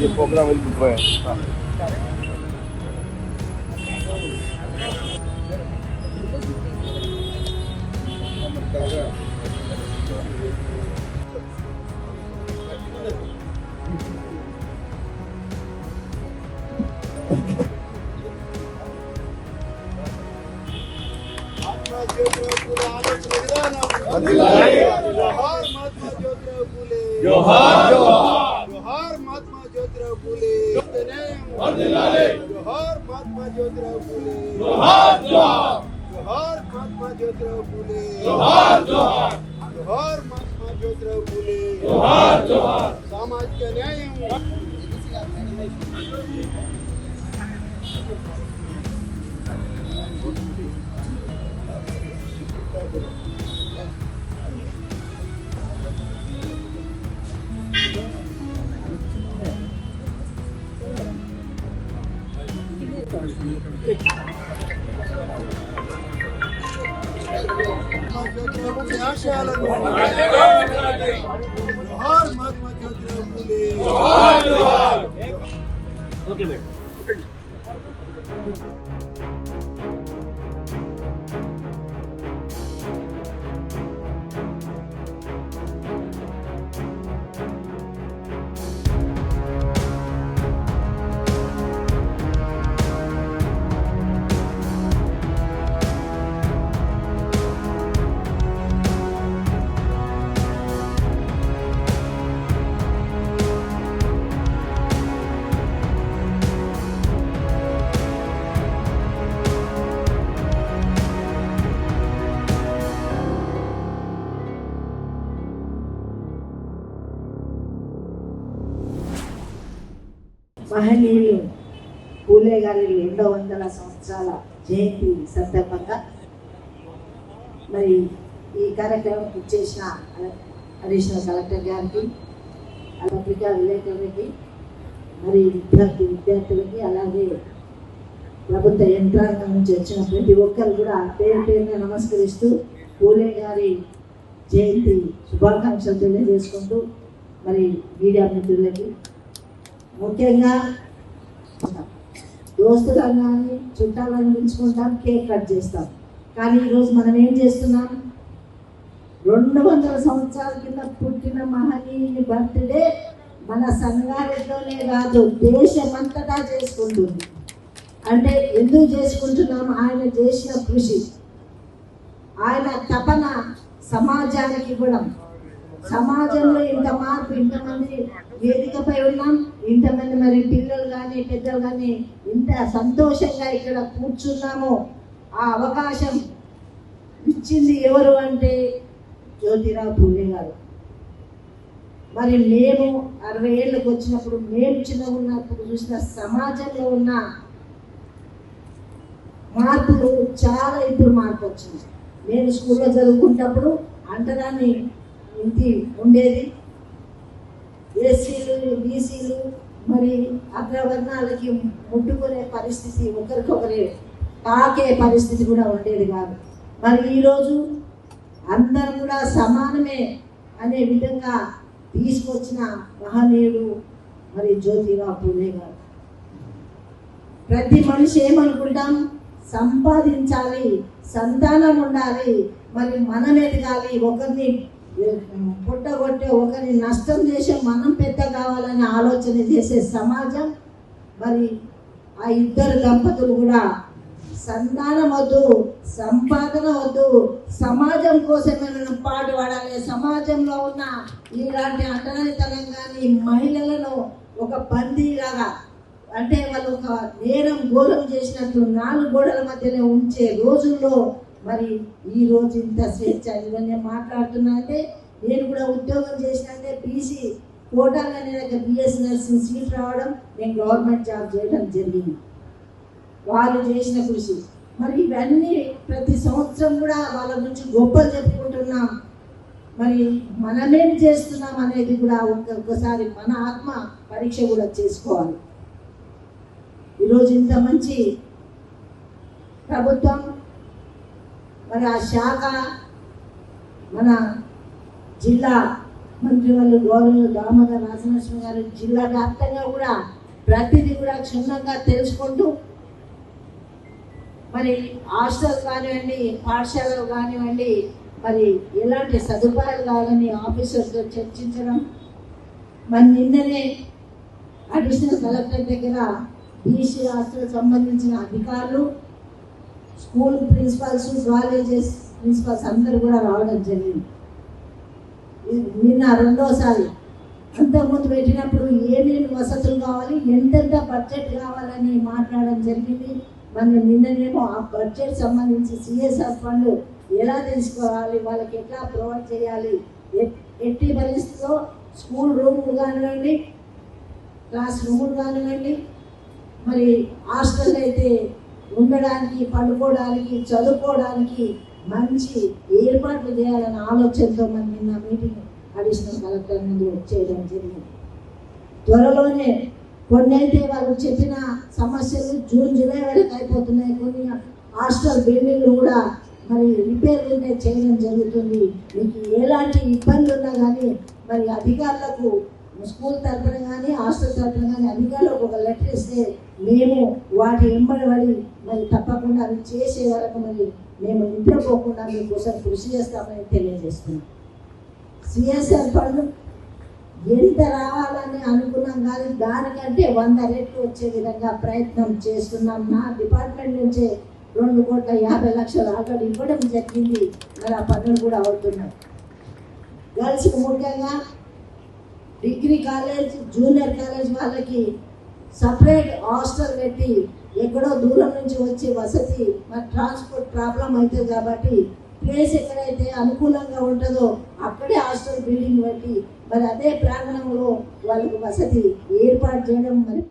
ये प्रोग्राम వెళ్ళిపోయా जोहार जोहार महात्मा ज्योतिराव फुले जोहार महात्मा ज्योतिराव फुले जोहार महात्मा ज्योतिराव फुले जोहार महात्मा ज्योतिराव फुले सामाजिक न्याय आशयाలను जोहार महात्मा ज्योतिराव फुले जोहार ओके बेटा మహనీయులు పూలే గారి 200 సంవత్సరాల జయంతి సందర్భంగా మరి ఈ కార్యక్రమం ఇచ్చేసిన అడిషనల్ కలెక్టర్ గారికి, పత్రికా విలేకరులకి, మరి విద్యార్థులకి, అలాగే ప్రభుత్వ యంత్రాంగం నుంచి వచ్చిన ప్రతి ఒక్కరు కూడా పేరు పేరున నమస్కరిస్తూ పూలే గారి జయంతి శుభాకాంక్షలు తెలియజేసుకుంటూ మరి మీడియా మిత్రులకి ముఖ్యంగా దోస్తులను కానీ చుట్టాలను పిలుచుకుంటాం, కేక్ కట్ చేస్తాం. కానీ ఈరోజు మనం ఏం చేస్తున్నాం? 200 సంవత్సరాల కింద పుట్టిన మహనీయుని బర్త్డే మన సంగారెడ్డిలోనే కాదు దేశమంతటా చేసుకుంటుంది. అంటే ఎందుకు చేసుకుంటున్నాం? ఆయన చేసిన కృషి, ఆయన తపన సమాజానికి ఇవ్వడం. సమాజంలో ఇంత మార్పు, ఇంతమంది వేదికపై ఉన్నాం, ఇంతమంది మరి పిల్లలు కానీ పెద్దలు కానీ ఇంత సంతోషంగా ఇక్కడ కూర్చున్నామో ఆ అవకాశం ఇచ్చింది ఎవరు అంటే జ్యోతిరావు ఫులే గారు. మరి మేము 60 ఏళ్ళకి వచ్చినప్పుడు, మేము చిన్నగా ఉన్నప్పుడు చూసిన సమాజంలో ఉన్న మార్పులు చాలా ఇప్పుడు మార్పు వచ్చింది. నేను స్కూల్లో చదువుకున్నప్పుడు అంటరాని ఇంటి ఉండేది. ఎస్సీలు, బీసీలు మరి అగ్రవర్ణాలకి ముట్టుకునే పరిస్థితి, ఒకరికొకరే తాకే పరిస్థితి కూడా ఉండేది కాదు. మరి ఈరోజు అందరం కూడా సమానమే అనే విధంగా తీసుకొచ్చిన మహనీయుడు మరి జ్యోతిరావు ఫులే గారు. ప్రతి మనిషి ఏమనుకుంటాం? సంపాదించాలి, సంతానం ఉండాలి, మరి మనం ఎదగాలి, ఒకరిని పుట్టగొట్టే, ఒకరిని నష్టం చేసే మనం పెద్ద కావాలని ఆలోచన చేసే సమాజం. మరి ఆ ఇద్దరు దంపతులు కూడా సంతానం వద్దు, సంపాదన వద్దు, సమాజం కోసమే మనం పాటుపడాలి. సమాజంలో ఉన్న ఇలాంటి అంటరానితనం కానీ మహిళలను ఒక బందీలాగా, అంటే వాళ్ళు ఒక నేరం ఘోరం చేసినట్లు 4 గోడల మధ్యనే ఉంచే రోజుల్లో మరి ఈ రోజు ఇంత స్వేచ్ఛ. ఇవన్నీ మాట్లాడుతున్నా అంటే నేను కూడా ఉద్యోగం చేసినంటే బీసీ కోటాలో నేను బిఎస్సీ నర్సింగ్ సీట్ రావడం, నేను గవర్నమెంట్ జాబ్ చేయడం జరిగింది. వాళ్ళు చేసిన కృషి. మరి ఇవన్నీ ప్రతి సంవత్సరం కూడా వాళ్ళ గురించి గొప్పలు చెప్పుకుంటున్నాం. మరి మనమేం చేస్తున్నాం అనేది కూడా ఒక్కసారి మన ఆత్మ పరీక్ష కూడా చేసుకోవాలి. ఈరోజు ఇంత మంచి ప్రభుత్వం, మరి ఆ శాఖ మన జిల్లా మంత్రి వాళ్ళు గౌరవ దామోదర్ రాజనరసింహ గారు జిల్లా వ్యాప్తంగా కూడా ప్రతిదీ కూడా క్షుణ్ణంగా తెలుసుకుంటూ మరి హాస్టల్ కానివ్వండి, పాఠశాలలు కానివ్వండి, మరి ఎలాంటి సదుపాయాలు కావాలని ఆఫీసర్స్తో చర్చించడం. మరి నిన్ననే అడిషనల్ కలెక్టర్ దగ్గర బీసీ హాస్టల్ సంబంధించిన అధికారులు, స్కూల్ ప్రిన్సిపాల్స్, కాలేజెస్ ప్రిన్సిపాల్స్ అందరూ కూడా రావడం జరిగింది. నిన్న రెండోసారి. అంతకుముందు పెట్టినప్పుడు ఏమేమి వసతులు కావాలి, ఎంతెంత బడ్జెట్ కావాలని మాట్లాడడం జరిగింది. మనం నిన్ననేమో ఆ బడ్జెట్ సంబంధించి సిఎస్ఆర్ ఫండ్ ఎలా తీసుకోవాలి, వాళ్ళకి ఎట్లా ప్రొవైడ్ చేయాలి, ఎట్టి పరిస్థితిలో స్కూల్ రూములు కానివ్వండి, క్లాస్ రూములు కానివ్వండి, మరి హాస్టల్ అయితే ఉండడానికి, పడుకోవడానికి, చదువుకోవడానికి మంచి ఏర్పాట్లు చేయాలనే ఆలోచనతో మనం నిన్న మీటింగ్ అడిషనల్ కలెక్టర్ ముందు చేయడం జరిగింది. త్వరలోనే కొన్ని అయితే వాళ్ళు చెప్పిన సమస్యలు జూన్ జూలై వరకు అయిపోతున్నాయి. కొన్ని హాస్టల్ బిల్డింగ్లు కూడా మరి రిపేర్లు ఉంటే చేయడం జరుగుతుంది. మీకు ఎలాంటి ఇబ్బందులు ఉన్నా కానీ మరి అధికారులకు స్కూల్ తరఫున కానీ హాస్టల్ తరఫున కానీ అధికారులకు ఒక లెటర్ ఇస్తే మేము వాటి వెంబడి మరి తప్పకుండా అవి చేసే వరకు మరి మేము నిద్రపోకుండా మీకోసం కృషి చేస్తామని తెలియజేస్తున్నాం. సిఎస్ఆర్ ఫండ్ ఎంత రావాలని అనుకున్నాం కానీ దానికంటే 100 రెట్లు వచ్చే విధంగా ప్రయత్నం చేస్తున్నాం. నా డిపార్ట్మెంట్ నుంచే 2,50,00,000 ఆల్రెడీ ఇవ్వడం జరిగింది. మరి ఆ పనులు కూడా అవుతున్నాయి. గర్ల్స్కి ముఖ్యంగా డిగ్రీ కాలేజ్, జూనియర్ కాలేజ్ వాళ్ళకి సపరేట్ హాస్టల్ పెట్టి ఎక్కడో దూరం నుంచి వచ్చే వసతి, మరి ట్రాన్స్పోర్ట్ ప్రాబ్లం అవుతుంది కాబట్టి ప్లేస్ ఎక్కడైతే అనుకూలంగా ఉంటుందో అక్కడే హాస్టల్ బిల్డింగ్ పెట్టి మరి అదే ప్రాంగణంలో వాళ్ళకు వసతి ఏర్పాటు చేయడం మరి